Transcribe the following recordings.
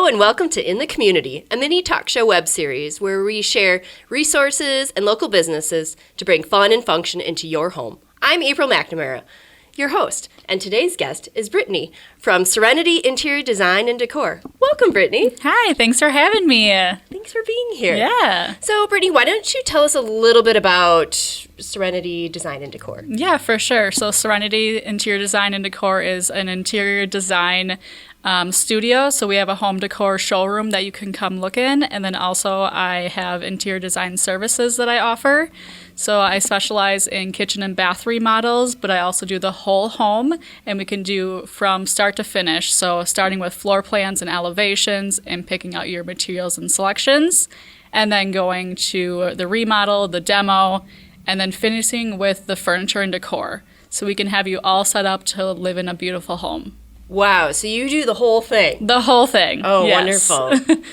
and welcome to In the Community, a mini talk show web series where we share resources and local businesses to bring fun and function into your home. I'm April McNamara, your host, and today's guest is Brittany from Serenity Interior Design and Decor. Welcome, Brittany. Hi, thanks for having me. Thanks for being here. Yeah. So, Brittany, why don't you tell us a little bit about Serenity Design and Decor? Yeah, for sure. So Serenity Interior Design and Decor is an interior design studio. So we have a home decor showroom that you can come look in. And then also I have interior design services that I offer. So I specialize in kitchen and bath remodels, but I also do the whole home, and we can do from start to finish. So starting with floor plans and elevations and picking out your materials and selections, and then going to the remodel, the demo, and then finishing with the furniture and decor. So we can have you all set up to live in a beautiful home. Wow, so you do the whole thing. The whole thing. Oh, yes. Wonderful.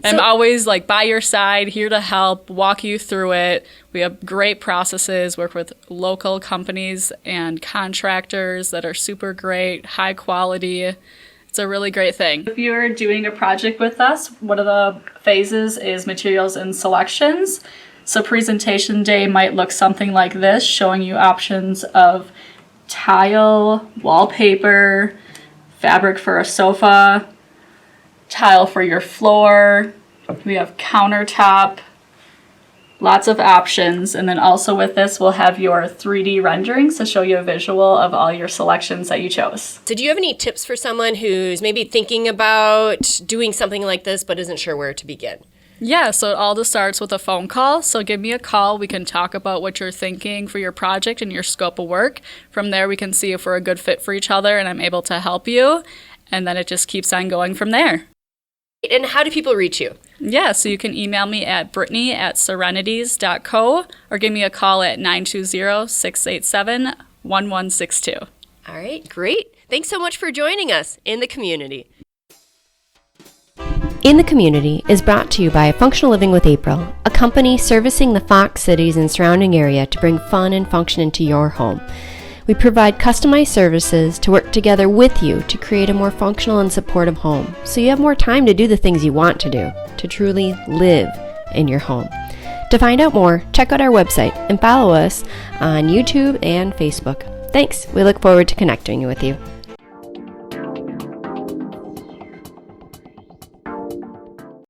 I'm always by your side, here to help, walk you through it. We have great processes, work with local companies and contractors that are super great, high quality. It's a really great thing. If you're doing a project with us, one of the phases is materials and selections. So presentation day might look something like this, showing you options of tile, wallpaper, fabric for a sofa, tile for your floor. We have countertop, lots of options. And then also with this, we'll have your 3D renderings to show you a visual of all your selections that you chose. So do you have any tips for someone who's maybe thinking about doing something like this but isn't sure where to begin? Yeah, so it all just starts with a phone call. So give me a call. We can talk about what you're thinking for your project and your scope of work. From there, we can see if we're a good fit for each other and I'm able to help you. And then it just keeps on going from there. And how do people reach you? Yeah, so you can email me at brittany@serenities.co or give me a call at 920-687-1162. All right, great. Thanks so much for joining us in the community. In the Community is brought to you by Functional Living with April, a company servicing the Fox cities and surrounding area to bring fun and function into your home. We provide customized services to work together with you to create a more functional and supportive home, so you have more time to do the things you want to do, to truly live in your home. To find out more, check out our website and follow us on YouTube and Facebook. Thanks. We look forward to connecting with you.